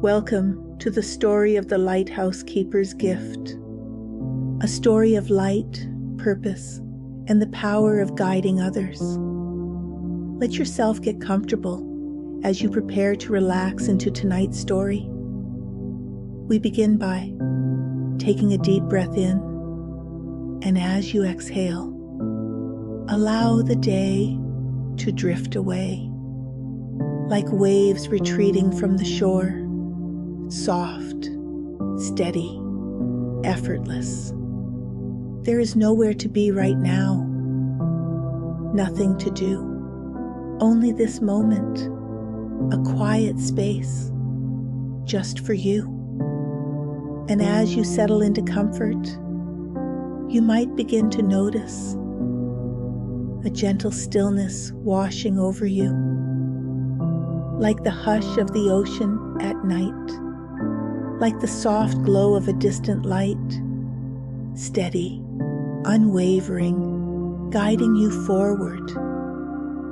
Welcome to the story of the Lighthouse Keeper's Gift, a story of light, purpose, and the power of guiding others. Let yourself get comfortable as you prepare to relax into tonight's story. We begin by taking a deep breath in, and as you exhale, allow the day to drift away, like waves retreating from the shore, soft, steady, effortless. There is nowhere to be right now, nothing to do, only this moment, a quiet space, just for you. And as you settle into comfort, you might begin to notice a gentle stillness washing over you, like the hush of the ocean at night, like the soft glow of a distant light, steady, unwavering, guiding you forward,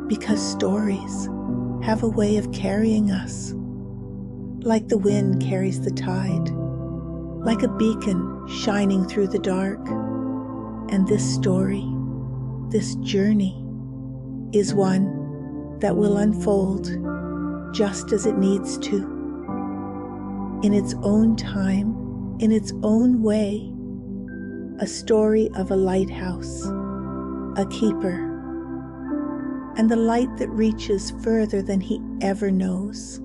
because stories have a way of carrying us, like the wind carries the tide, like a beacon shining through the dark. And this story, this journey, is one that will unfold just as it needs to, in its own time, in its own way, a story of a lighthouse, a keeper, and the light that reaches further than he ever knows.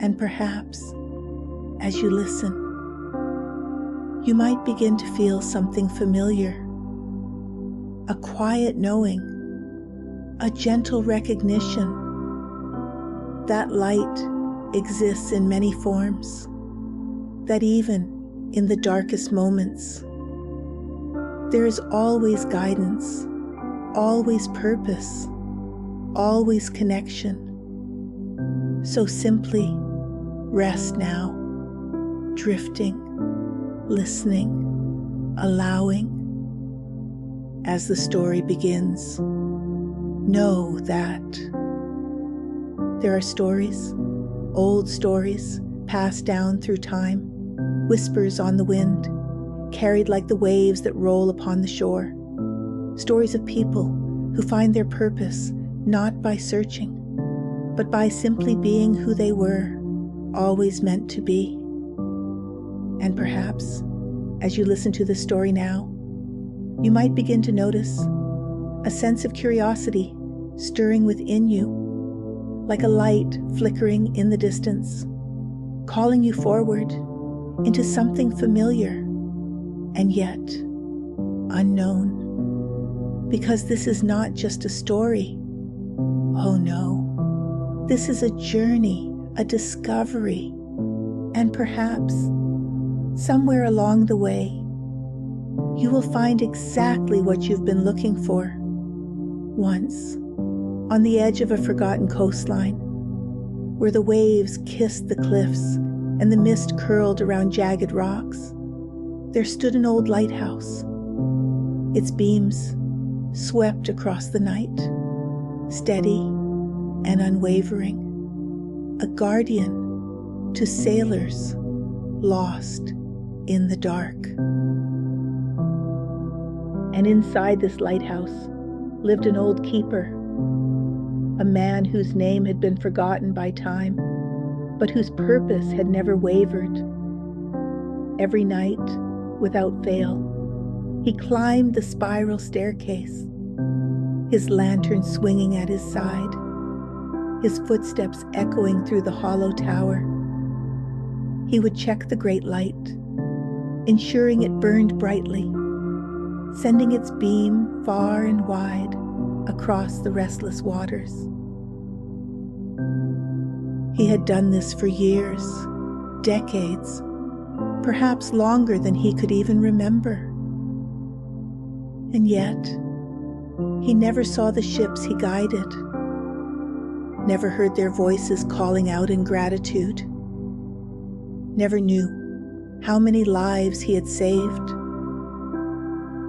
And perhaps, as you listen, you might begin to feel something familiar, a quiet knowing, a gentle recognition that light exists in many forms, that even in the darkest moments, there is always guidance, always purpose, always connection. So simply rest now, drifting, listening, allowing. As the story begins, know that there are stories, old stories, passed down through time, whispers on the wind, carried like the waves that roll upon the shore. Stories of people who find their purpose not by searching, but by simply being who they were, always meant to be. And perhaps, as you listen to this story now, you might begin to notice a sense of curiosity stirring within you, like a light flickering in the distance, calling you forward into something familiar and yet unknown. Because this is not just a story. Oh no, this is a journey, a discovery, and perhaps somewhere along the way, you will find exactly what you've been looking for. Once, on the edge of a forgotten coastline, where the waves kissed the cliffs and the mist curled around jagged rocks, there stood an old lighthouse. Its beams swept across the night, steady and unwavering, a guardian to sailors lost in the dark. And inside this lighthouse lived an old keeper, a man whose name had been forgotten by time, but whose purpose had never wavered. Every night, without fail, he climbed the spiral staircase, his lantern swinging at his side, his footsteps echoing through the hollow tower. He would check the great light, ensuring it burned brightly, sending its beam far and wide across the restless waters. He had done this for years, decades, perhaps longer than he could even remember. And yet, he never saw the ships he guided, never heard their voices calling out in gratitude, never knew how many lives he had saved.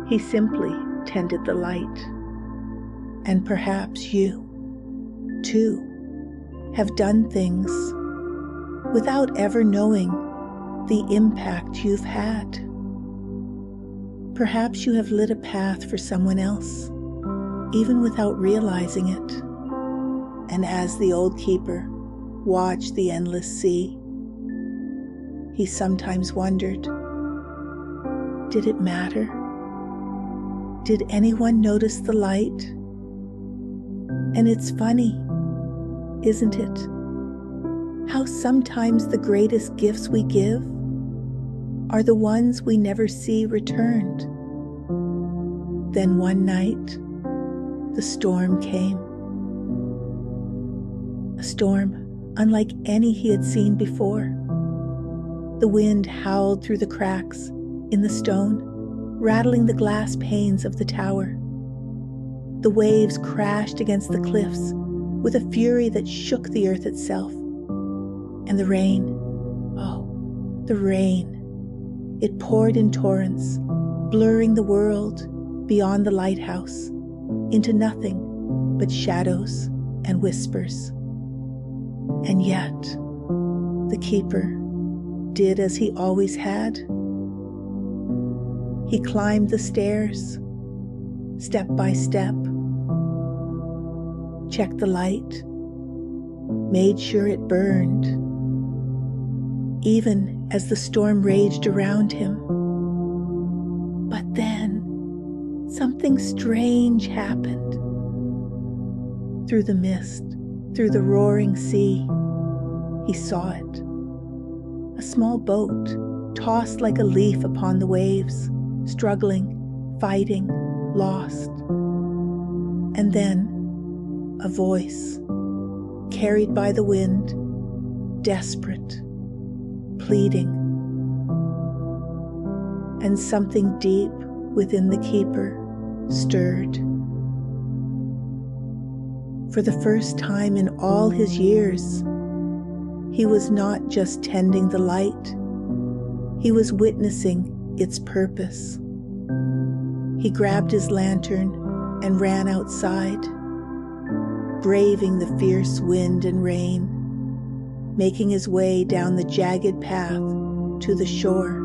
He simply tended the light. And perhaps you, too, have done things without ever knowing the impact you've had. Perhaps you have lit a path for someone else, even without realizing it. And as the old keeper watched the endless sea, he sometimes wondered, did it matter? Did anyone notice the light? And it's funny, isn't it? How sometimes the greatest gifts we give are the ones we never see returned. Then one night, the storm came. A storm unlike any he had seen before. The wind howled through the cracks in the stone, rattling the glass panes of the tower. The waves crashed against the cliffs with a fury that shook the earth itself. And the rain, oh, the rain. It poured in torrents, blurring the world beyond the lighthouse into nothing but shadows and whispers. And yet, the keeper did as he always had. He climbed the stairs, step by step, checked the light, made sure it burned, even as the storm raged around him. But then something strange happened. Through the mist, through the roaring sea, he saw it. A small boat, tossed like a leaf upon the waves, struggling, fighting, lost. And then a voice, carried by the wind, desperate, pleading. And something deep within the keeper stirred. For the first time in all his years, he was not just tending the light, he was witnessing its purpose. He grabbed his lantern and ran outside, braving the fierce wind and rain, making his way down the jagged path to the shore.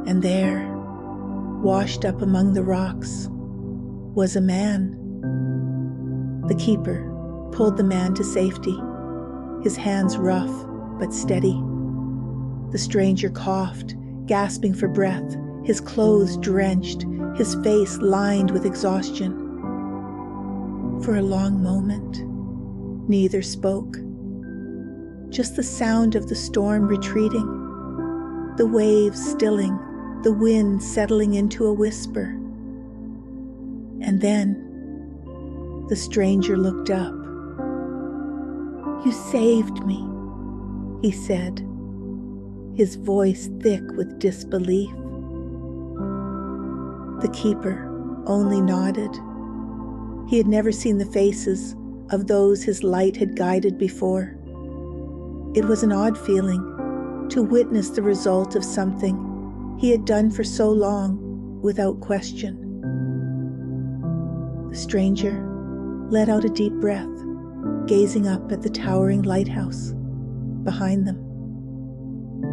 And there, washed up among the rocks, was a man. The keeper pulled the man to safety, his hands rough but steady. The stranger coughed, gasping for breath, his clothes drenched, his face lined with exhaustion. For a long moment, neither spoke. Just the sound of the storm retreating, the waves stilling, the wind settling into a whisper. And then the stranger looked up. "You saved me," he said, his voice thick with disbelief. The keeper only nodded. He had never seen the faces of those his light had guided before. It was an odd feeling to witness the result of something he had done for so long without question. The stranger let out a deep breath, gazing up at the towering lighthouse behind them.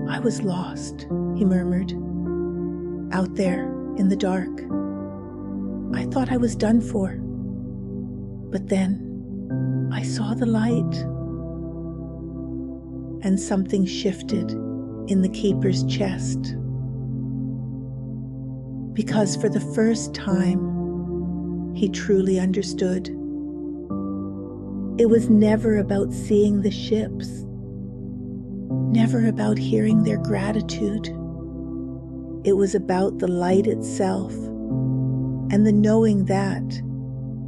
"I was lost," he murmured, "out there in the dark. I thought I was done for. But then I saw the light." And something shifted in the keeper's chest. Because for the first time, he truly understood. It was never about seeing the ships, never about hearing their gratitude. It was about the light itself, and the knowing that,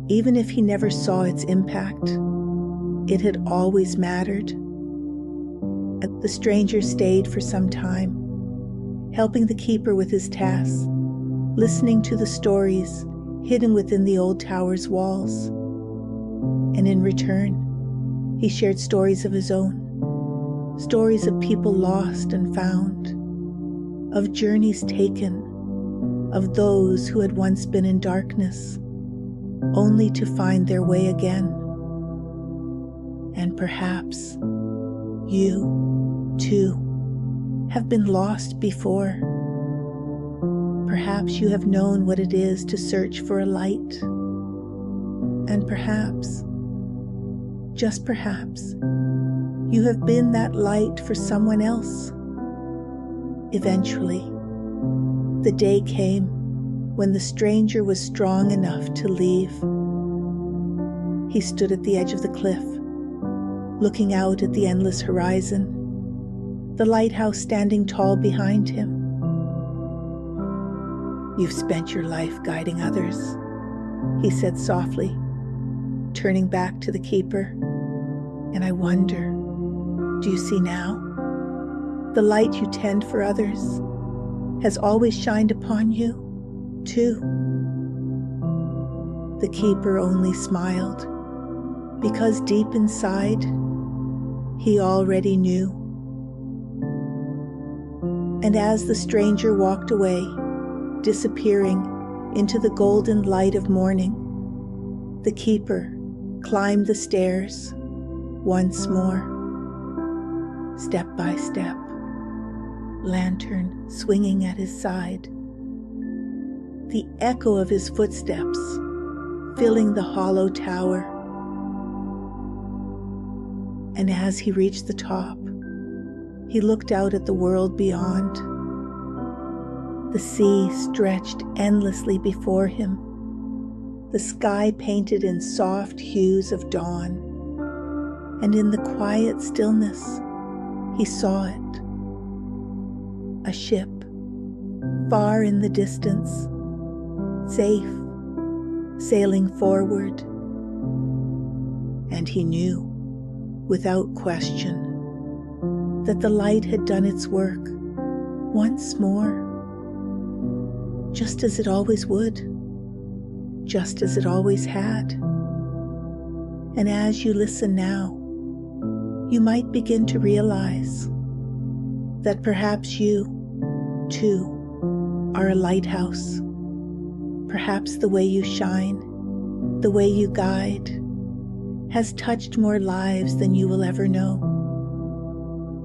even if he never saw its impact, it had always mattered. And the stranger stayed for some time, helping the keeper with his tasks, listening to the stories hidden within the old tower's walls. And in return, he shared stories of his own, stories of people lost and found, of journeys taken, of those who had once been in darkness, only to find their way again. And perhaps You, too, have been lost before. Perhaps you have known what it is to search for a light. And perhaps, just perhaps, you have been that light for someone else. Eventually, the day came when the stranger was strong enough to leave. He stood at the edge of the cliff, looking out at the endless horizon, the lighthouse standing tall behind him. "You've spent your life guiding others," he said softly, turning back to the keeper. "And I wonder, do you see now? The light you tend for others has always shined upon you, too." The keeper only smiled, because deep inside, he already knew. And as the stranger walked away, disappearing into the golden light of morning, the keeper climbed the stairs once more, step by step, lantern swinging at his side, the echo of his footsteps filling the hollow tower. And as he reached the top, he looked out at the world beyond. The sea stretched endlessly before him, the sky painted in soft hues of dawn, and in the quiet stillness, he saw it. A ship, far in the distance, safe, sailing forward. And he knew, without question, that the light had done its work once more, just as it always would, just as it always had. And as you listen now, you might begin to realize that perhaps you, too, are a lighthouse. Perhaps the way you shine, the way you guide, has touched more lives than you will ever know.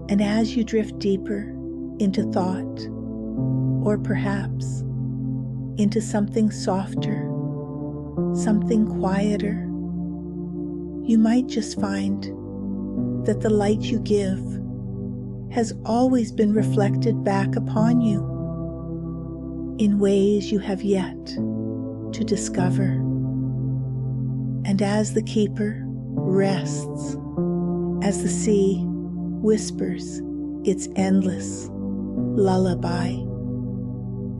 And as you drift deeper into thought, or perhaps into something softer, something quieter, you might just find that the light you give has always been reflected back upon you in ways you have yet to discover. And as the keeper rests, as the sea whispers its endless lullaby,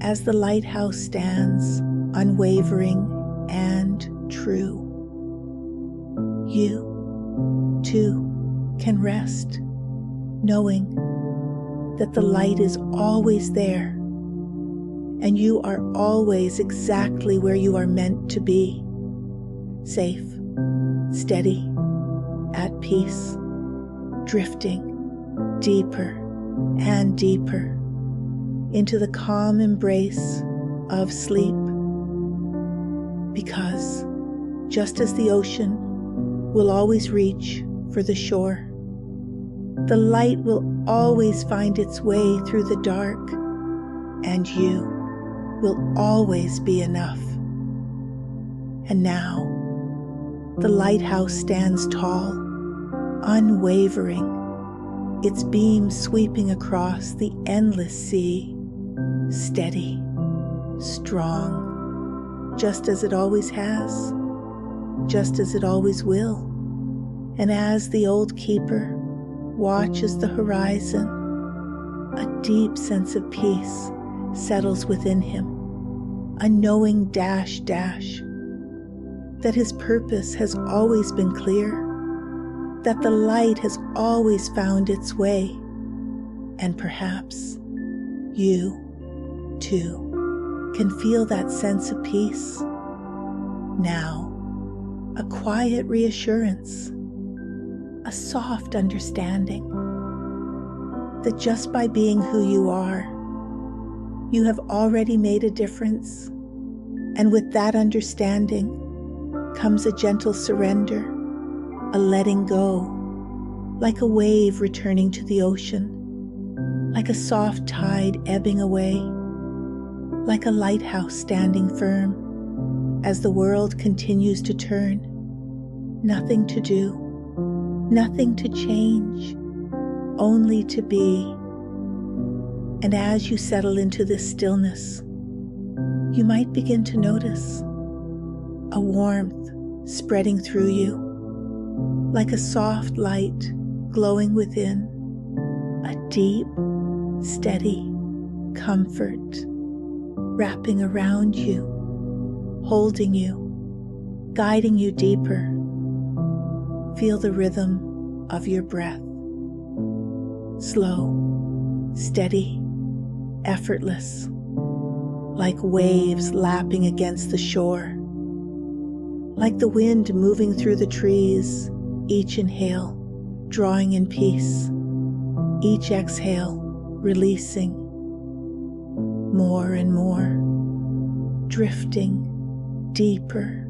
as the lighthouse stands unwavering and true, you, too, can rest, knowing that the light is always there, and you are always exactly where you are meant to be, safe, steady, at peace, drifting deeper and deeper into the calm embrace of sleep. Because just as the ocean will always reach for the shore, the light will always find its way through the dark, and you will always be enough. And now, the lighthouse stands tall, unwavering, its beams sweeping across the endless sea, steady, strong, just as it always has, just as it always will. And as the old keeper watches the horizon, a deep sense of peace settles within him, a knowing dash, that his purpose has always been clear, that the light has always found its way, and perhaps you, too, can feel that sense of peace. Now, a quiet reassurance, a soft understanding that just by being who you are, you have already made a difference. And with that understanding comes a gentle surrender, a letting go, like a wave returning to the ocean, like a soft tide ebbing away, like a lighthouse standing firm as the world continues to turn. Nothing to do, nothing to change, only to be. And as you settle into this stillness, you might begin to notice a warmth spreading through you, like a soft light glowing within, a deep, steady comfort wrapping around you, holding you, guiding you deeper. Feel the rhythm of your breath. Slow, steady, effortless, like waves lapping against the shore, like the wind moving through the trees, each inhale drawing in peace, each exhale releasing more and more, drifting deeper,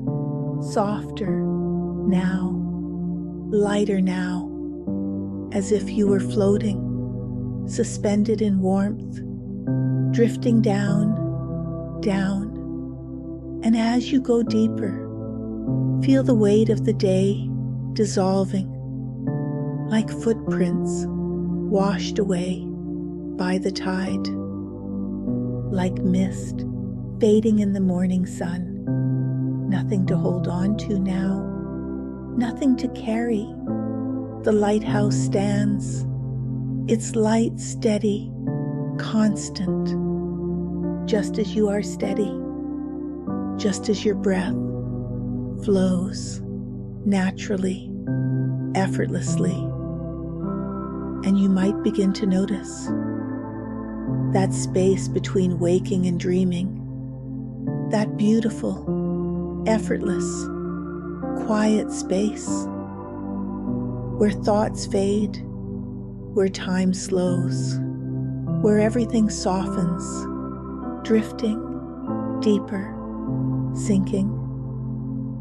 softer now, lighter now, as if you were floating, suspended in warmth, drifting down, down. And as you go deeper, feel the weight of the day dissolving, like footprints washed away by the tide, like mist fading in the morning sun. Nothing to hold on to now, nothing to carry. The lighthouse stands, its light steady, constant, just as you are steady, just as your breath flows naturally, effortlessly. And you might begin to notice that space between waking and dreaming, that beautiful, effortless, quiet space where thoughts fade, where time slows, where everything softens, drifting deeper, sinking,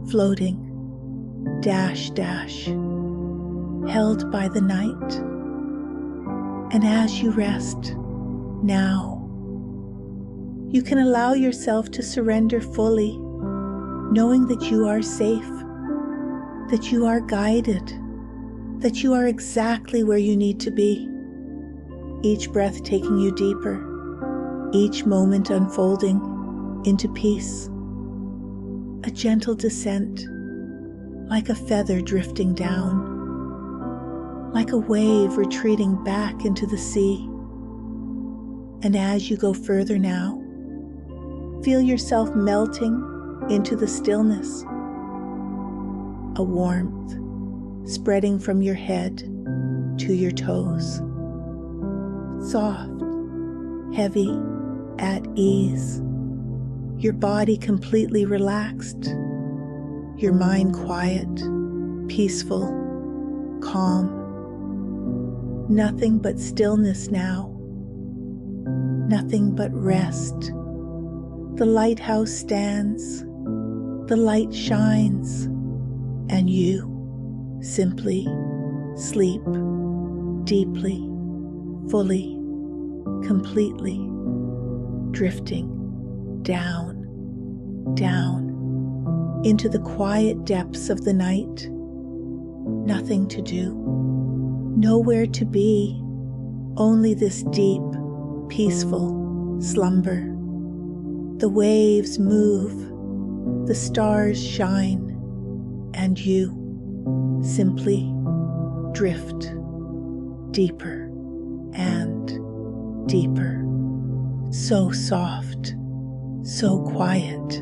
floating, dash, dash, held by the night. And as you rest now, you can allow yourself to surrender fully, knowing that you are safe, that you are guided, that you are exactly where you need to be. Each breath taking you deeper, each moment unfolding into peace. A gentle descent, like a feather drifting down, like a wave retreating back into the sea. And as you go further now, feel yourself melting into the stillness, a warmth spreading from your head to your toes, soft, heavy, at ease, your body completely relaxed, your mind quiet, peaceful, calm. Nothing but stillness now, nothing but rest. The lighthouse stands, the light shines, and you simply sleep deeply, fully, completely, drifting down, down, into the quiet depths of the night. Nothing to do, nowhere to be, only this deep, peaceful slumber. The waves move, the stars shine, and you simply drift deeper and deeper. So soft, so quiet,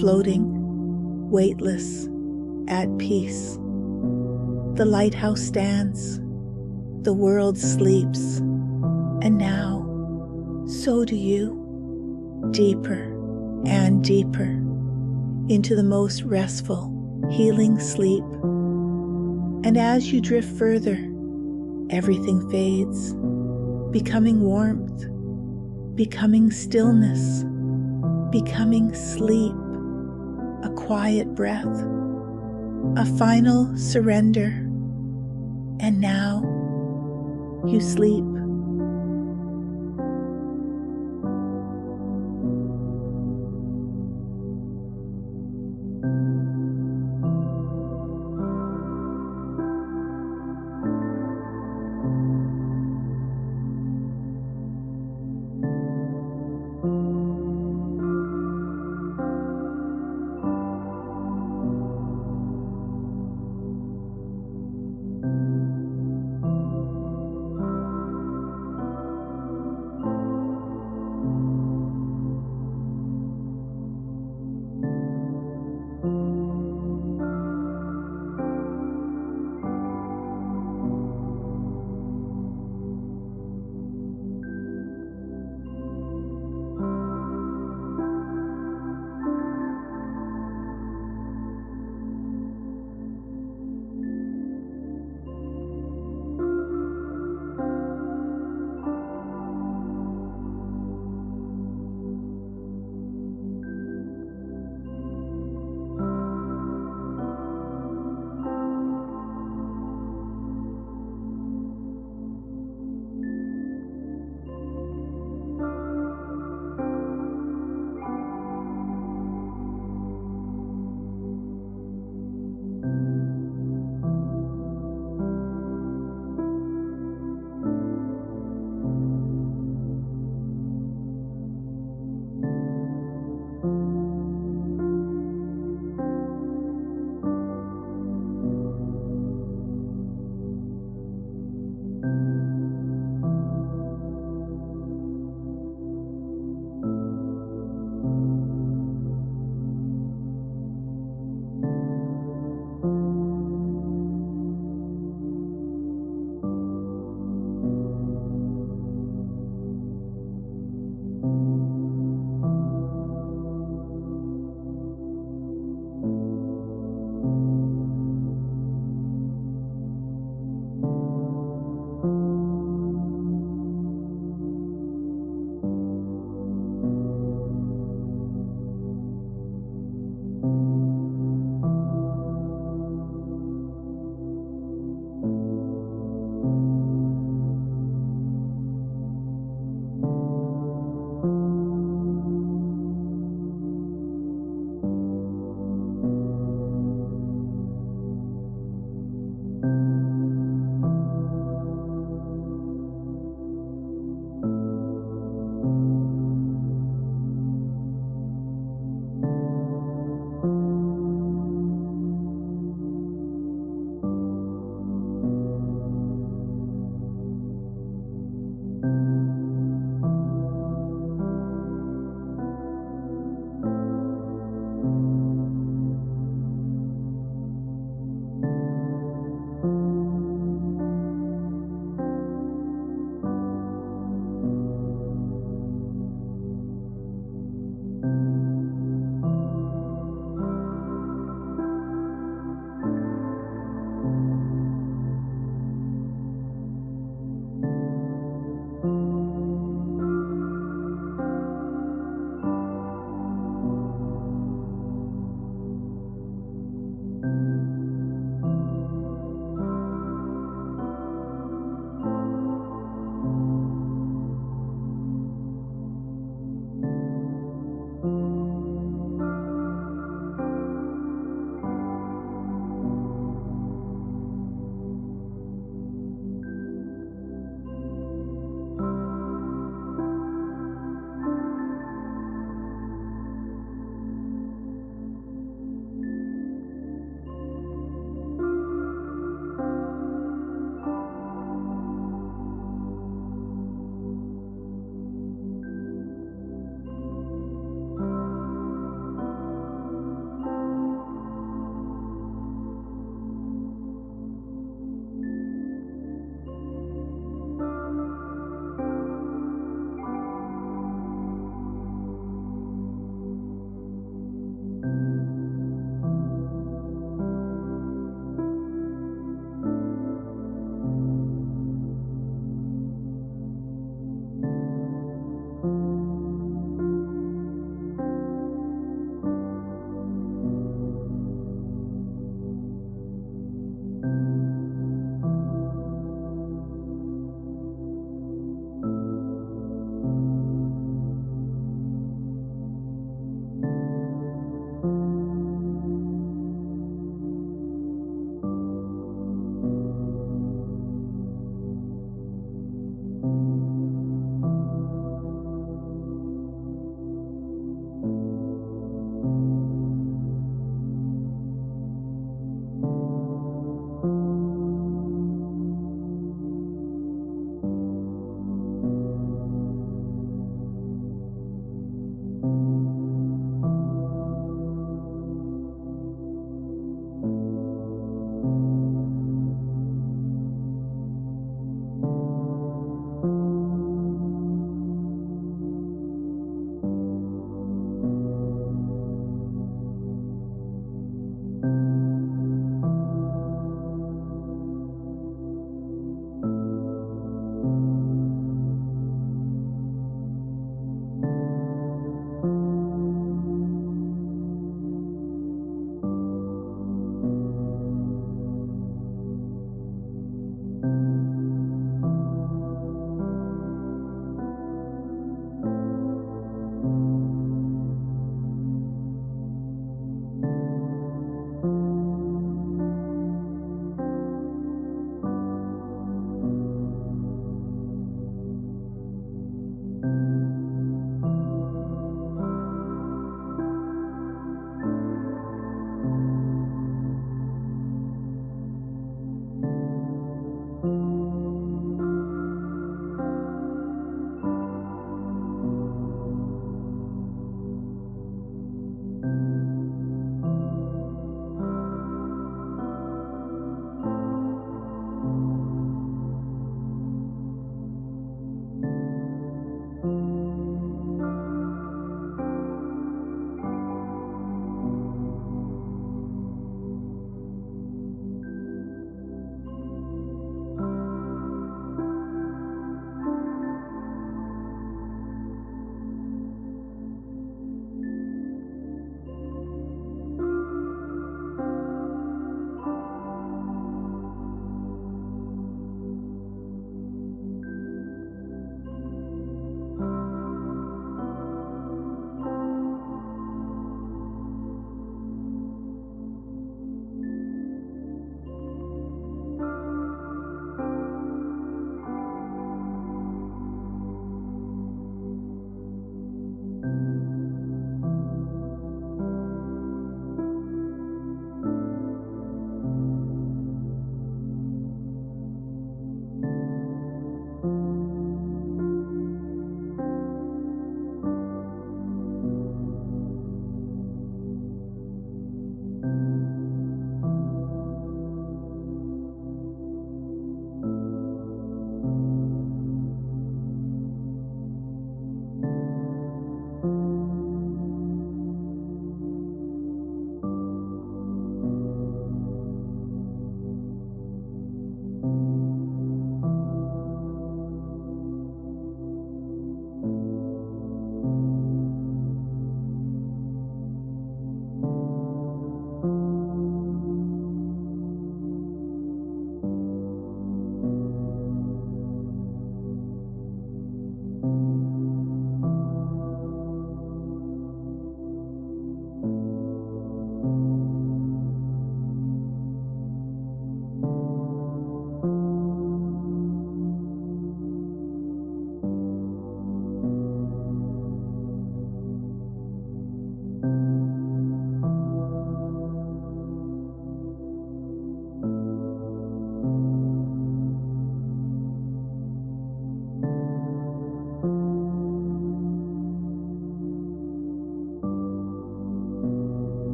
floating, weightless, at peace. The lighthouse stands, the world sleeps, and now, so do you, deeper and deeper, into the most restful, healing sleep. And as you drift further, everything fades, becoming warmth, becoming stillness, becoming sleep, a quiet breath, a final surrender, And now you sleep